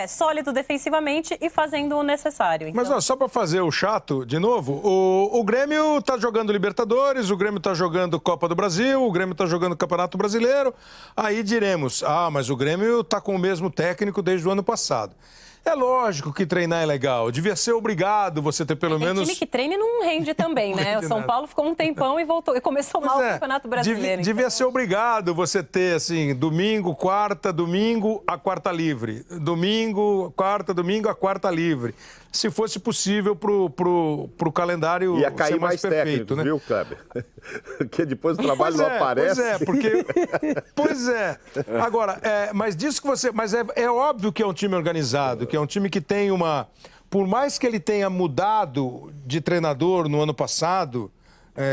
Sólido defensivamente e fazendo o necessário. Então... Mas só para fazer o chato, de novo, o Grêmio tá jogando Libertadores, o Grêmio tá jogando Copa do Brasil, o Grêmio tá jogando Campeonato Brasileiro. Aí diremos, mas o Grêmio tá com o mesmo técnico desde o ano passado. É lógico que treinar é legal. Devia ser obrigado você ter pelo menos... time que treina e não rende também, né? O São Paulo ficou um tempão e voltou. E começou mal o Campeonato Brasileiro. Devia ser obrigado você ter, assim, domingo, quarta, domingo, a quarta livre. Domingo, quarta, domingo, a quarta livre. Se fosse possível pro calendário ia cair ser mais perfeito, técnicos, né? Viu, Kleber? Porque depois o trabalho não aparece. Pois é. Agora, mas disso que você... Mas é óbvio que é um time organizado, que é um time que tem uma... Por mais que ele tenha mudado de treinador no ano passado,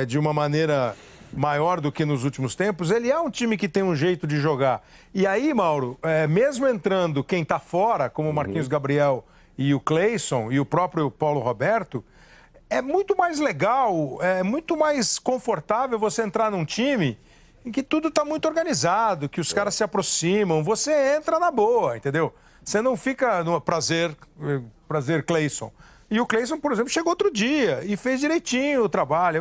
de uma maneira maior do que nos últimos tempos, ele é um time que tem um jeito de jogar. E aí, Mauro, mesmo entrando quem está fora, como o Marquinhos Gabriel e o Cleison e o próprio Paulo Roberto, é muito mais legal, é muito mais confortável você entrar num time em que tudo está muito organizado, que os caras se aproximam, você entra na boa, entendeu? Você não fica no prazer Cleison. E o Cleison, por exemplo, chegou outro dia e fez direitinho o trabalho.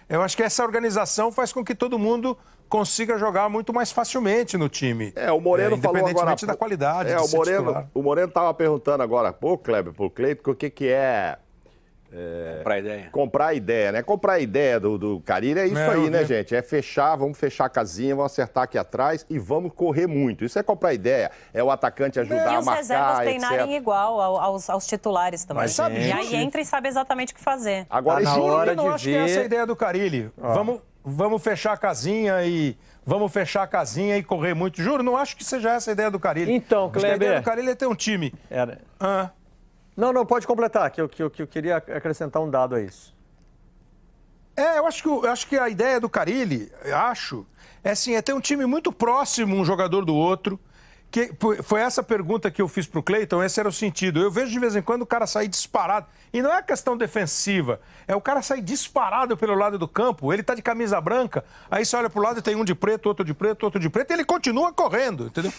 Eu acho que essa organização faz com que todo mundo consiga jogar muito mais facilmente no time. O Moreno falou agora... Independentemente da qualidade. O Moreno estava perguntando agora há pouco, Kleber, pro Cleiton, o que é... Comprar ideia. Comprar ideia, né? Comprar a ideia do Carille é isso aí, né, gente? É fechar, vamos fechar a casinha, vamos acertar aqui atrás e vamos correr muito. Isso é comprar ideia. É o atacante ajudar a marcar, e os reservas treinarem igual aos titulares também. Mas sabe, e aí entra e sabe exatamente o que fazer. Agora, na hora eu não acho que é essa a ideia do Carille. Vamos fechar a casinha e... Vamos fechar a casinha e correr muito. Juro, não acho que seja essa a ideia do Carille. Então, Kleber... A ideia do Carille é ter um time. Não, pode completar, que eu queria acrescentar um dado a isso. Eu acho que a ideia do Carille, é ter um time muito próximo um jogador do outro. Que foi essa pergunta que eu fiz para o Cleiton, esse era o sentido. Eu vejo de vez em quando o cara sair disparado. E não é questão defensiva, é o cara sair disparado pelo lado do campo. Ele tá de camisa branca, aí você olha pro lado e tem um de preto, outro de preto, outro de preto, e ele continua correndo, entendeu?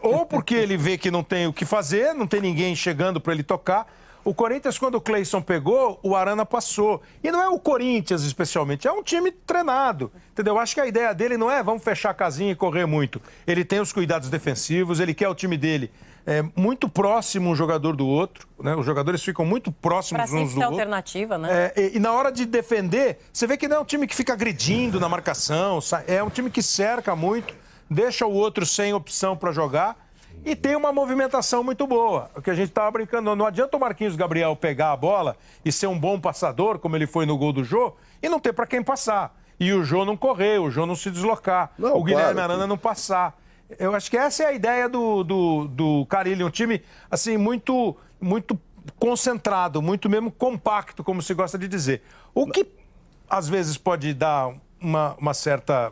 Ou porque ele vê que não tem o que fazer, não tem ninguém chegando para ele tocar. O Corinthians, quando o Cleison pegou, o Arana passou. E não é o Corinthians, especialmente, é um time treinado, entendeu? Acho que a ideia dele não é vamos fechar a casinha e correr muito. Ele tem os cuidados defensivos, ele quer o time dele muito próximo um jogador do outro, né? Os jogadores ficam muito próximos uns do outro. Para alternativa, né? E na hora de defender, você vê que não é um time que fica agredindo na marcação, é um time que cerca muito, deixa o outro sem opção para jogar. E tem uma movimentação muito boa. O que a gente estava brincando, não adianta o Marquinhos Gabriel pegar a bola e ser um bom passador, como ele foi no gol do Jô, e não ter para quem passar. E o Jô não correr, o Jô não se deslocar, o Guilherme Arana não passar. Eu acho que essa é a ideia do Carille, um time assim, muito concentrado, muito mesmo compacto, como se gosta de dizer. O que às vezes pode dar uma certa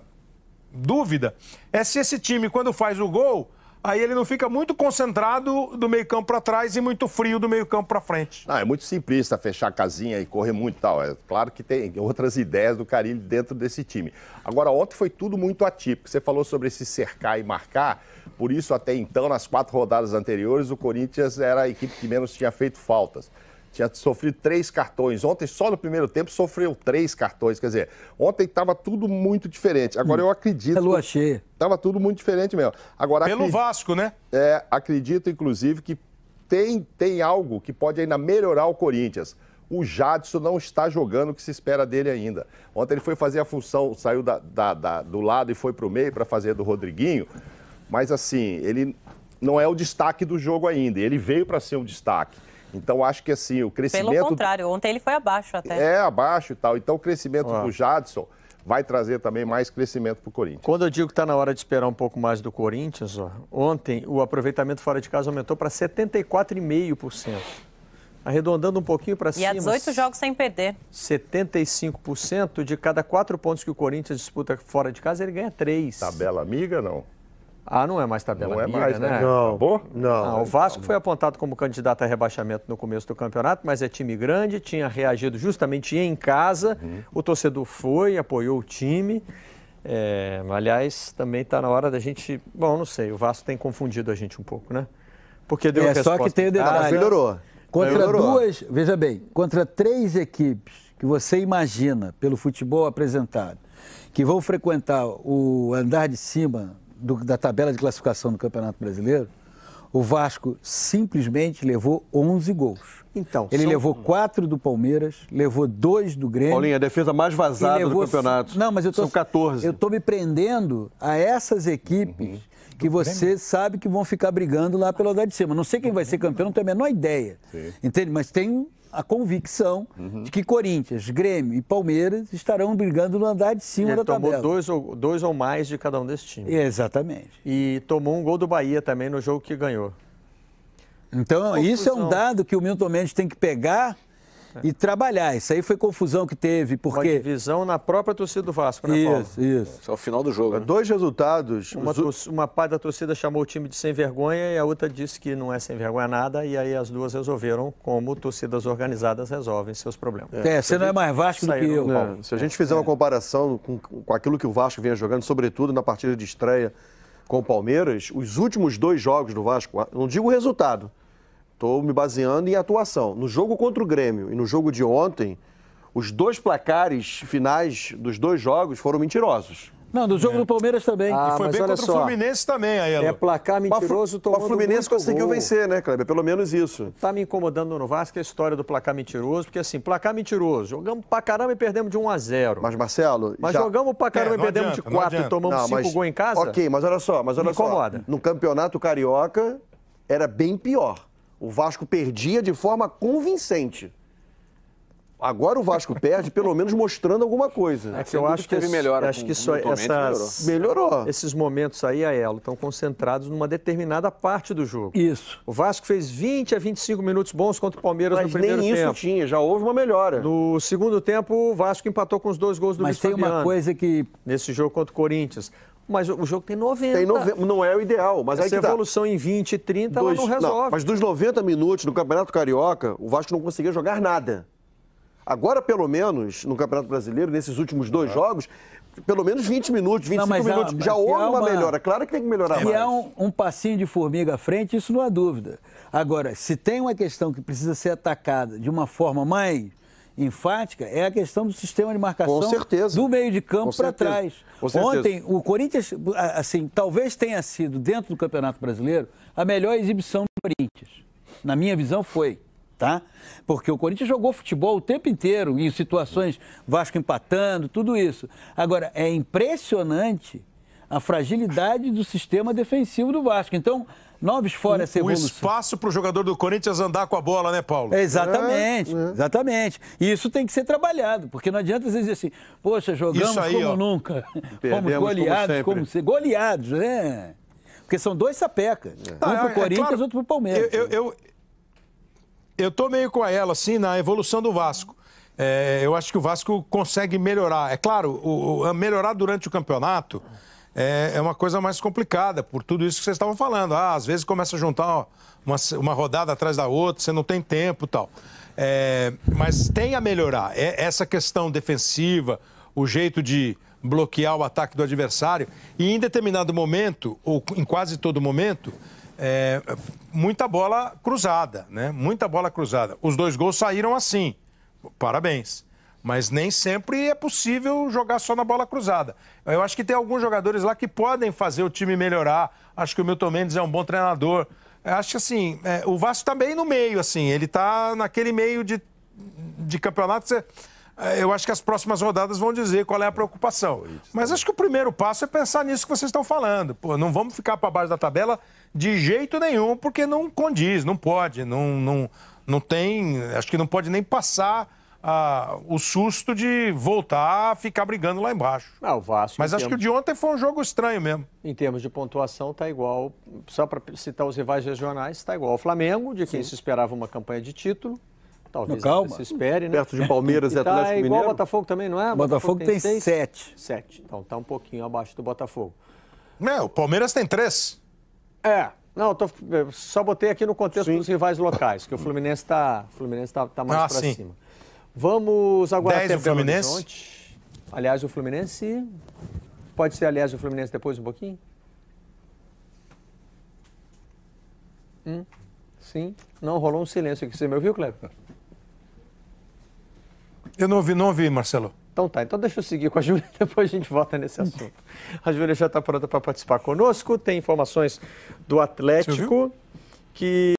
dúvida é se esse time, quando faz o gol, aí ele não fica muito concentrado do meio campo para trás e muito frio do meio campo para frente. É muito simplista fechar a casinha e correr muito e tal. É claro que tem outras ideias do Carille dentro desse time. Agora, ontem foi tudo muito atípico. Você falou sobre esse cercar e marcar. Por isso, até então, nas 4 rodadas anteriores, o Corinthians era a equipe que menos tinha feito faltas. Tinha sofrido 3 cartões. Ontem, só no primeiro tempo, sofreu 3 cartões. Quer dizer, ontem estava tudo muito diferente. Agora, eu acredito... lua cheia. Estava tudo muito diferente mesmo. Agora, pelo Vasco, né? Acredito, inclusive, que tem algo que pode ainda melhorar o Corinthians. O Jadson não está jogando o que se espera dele ainda. Ontem ele foi fazer a função, saiu do lado e foi para o meio para fazer do Rodriguinho. Mas, assim, ele não é o destaque do jogo ainda. Ele veio para ser um destaque. Então, acho que assim, o crescimento... Pelo contrário, ontem ele foi abaixo até. É, abaixo e tal. Então, o crescimento do Jadson vai trazer também mais crescimento para o Corinthians. Quando eu digo que está na hora de esperar um pouco mais do Corinthians, ontem o aproveitamento fora de casa aumentou para 74,5%. Arredondando um pouquinho para cima. E há 18 jogos sem perder. 75% de cada 4 pontos que o Corinthians disputa fora de casa, ele ganha 3. Tabela amiga, não? Ah, não é mais tabela amiga, mais, né? Não. Acabou? Não. O Vasco foi apontado como candidato a rebaixamento no começo do campeonato, mas é time grande, tinha reagido justamente em casa. O torcedor foi, apoiou o time. Aliás, também está na hora da gente... Bom, não sei, o Vasco tem confundido a gente um pouco, né? Porque deu só que tem o detalhe. Melhorou. Veja bem, contra 3 equipes que você imagina pelo futebol apresentado, que vão frequentar o andar de cima da tabela de classificação do Campeonato Brasileiro, o Vasco simplesmente levou 11 gols. Então, ele levou 4 do Palmeiras, levou 2 do Grêmio. Paulinho, a defesa mais vazada do campeonato. Não, mas são 14. Eu estou me prendendo a essas equipes que você sabe que vão ficar brigando lá pelo andar de cima. Não sei quem vai ser campeão, não tenho a menor ideia. Entende? Mas tem a convicção de que Corinthians, Grêmio e Palmeiras estarão brigando no andar de cima da tabela. Tomou dois ou mais de cada um desses times. Exatamente. E tomou um gol do Bahia também no jogo que ganhou. Então, isso é um dado que o Milton Mendes tem que pegar e trabalhar. Isso aí foi confusão que teve, porque... Uma divisão na própria torcida do Vasco, né, Paulo? Isso. Isso é o final do jogo. Né? 2 resultados. Uma parte da torcida chamou o time de sem vergonha e a outra disse que não é sem vergonha nada, e aí as duas resolveram como torcidas organizadas resolvem seus problemas. Você não é mais Vasco do que eu, Paulo. Se a gente fizer uma comparação com aquilo que o Vasco vinha jogando, sobretudo na partida de estreia com o Palmeiras, os últimos 2 jogos do Vasco, não digo o resultado, estou me baseando em atuação. No jogo contra o Grêmio e no jogo de ontem, os 2 placares finais dos 2 jogos foram mentirosos. Não, do jogo do Palmeiras também. E foi bem contra o Fluminense também, aí. É placar mentiroso, tomando o Fluminense conseguiu gol. vencer, né, Kleber? Pelo menos isso. Tá me incomodando no Vasco a história do placar mentiroso, porque assim, placar mentiroso, jogamos pra caramba e perdemos de 1-0. Mas, Marcelo... jogamos pra caramba e perdemos de 4 e tomamos 5 gols em casa? Ok, mas olha só, incomoda. No Campeonato Carioca era bem pior. O Vasco perdia de forma convincente. Agora o Vasco perde, pelo menos mostrando alguma coisa. É que eu acho que teve melhora. Acho que melhorou. Esses momentos aí, Aelo, estão concentrados numa determinada parte do jogo. Isso. O Vasco fez 20 a 25 minutos bons contra o Palmeiras no primeiro tempo. Mas nem isso tinha, já houve uma melhora. No segundo tempo, o Vasco empatou com os 2 gols do Luiz Fabiano. Mas tem uma coisa que... Nesse jogo contra o Corinthians. Mas o jogo tem 90. Não é o ideal. Mas essa evolução em 20 e 30, ela não resolve. Não, mas dos 90 minutos no Campeonato Carioca, o Vasco não conseguia jogar nada. Agora, pelo menos, no Campeonato Brasileiro, nesses últimos 2 jogos, pelo menos 20 minutos, 25 minutos, já houve uma melhora. Claro que tem que melhorar mais. E é um passinho de formiga à frente, isso não há dúvida. Agora, se tem uma questão que precisa ser atacada de uma forma mais enfática, é a questão do sistema de marcação do meio de campo para trás. Ontem, o Corinthians, assim, talvez tenha sido, dentro do Campeonato Brasileiro, a melhor exibição do Corinthians. Na minha visão, foi. Tá? Porque o Corinthians jogou futebol o tempo inteiro, em situações Vasco empatando, tudo isso. Agora, é impressionante a fragilidade do sistema defensivo do Vasco. Então, Noves fora essa evolução. O espaço para o jogador do Corinthians andar com a bola, né, Paulo? Exatamente, exatamente. E isso tem que ser trabalhado, porque não adianta às vezes dizer assim, poxa, jogamos aí, como nunca, fomos goleados, como ser goleados, né? Porque são 2 sapecas, um para o Corinthians, claro, outro para o Palmeiras. Eu tô meio com ela, assim, na evolução do Vasco. Eu acho que o Vasco consegue melhorar. É claro, melhorar durante o campeonato é uma coisa mais complicada, por tudo isso que vocês estavam falando. Às vezes começa a juntar uma rodada atrás da outra, você não tem tempo e tal. Mas tem a melhorar. Essa questão defensiva, o jeito de bloquear o ataque do adversário. E em determinado momento, ou em quase todo momento, muita bola cruzada, né? Muita bola cruzada. Os 2 gols saíram assim. Parabéns. Mas nem sempre é possível jogar só na bola cruzada. Eu acho que tem alguns jogadores lá que podem fazer o time melhorar. Acho que o Milton Mendes é um bom treinador. Eu acho que, assim, o Vasco está bem no meio, assim. Ele está naquele meio de campeonato. Eu acho que as próximas rodadas vão dizer qual é a preocupação. Mas acho que o primeiro passo é pensar nisso que vocês estão falando. Pô, não vamos ficar para baixo da tabela de jeito nenhum, porque não condiz, não pode, Não tem, acho que não pode nem passar o susto de voltar a ficar brigando lá embaixo. O Vasco. Mas acho que o de ontem foi um jogo estranho mesmo. Em termos de pontuação, está igual, só para citar os rivais regionais, está igual ao Flamengo, de quem se esperava uma campanha de título. Talvez se espere, né? Perto de Palmeiras e Atlético Mineiro. Igual o Botafogo também, não é? O Botafogo tem 7. 7. Então está um pouquinho abaixo do Botafogo. O Palmeiras tem 3. Não, só botei aqui no contexto dos rivais locais, que o Fluminense está mais para cima. Vamos agora 10 até o Fluminense. Belo Horizonte. Aliás, o Fluminense... Pode ser, aliás, o Fluminense depois um pouquinho? Sim. Não, rolou um silêncio aqui. Você me ouviu, Kleber? Eu não ouvi, Marcelo. Então tá, então deixa eu seguir com a Júlia, depois a gente volta nesse assunto. A Júlia já está pronta para participar conosco, tem informações do Atlético que...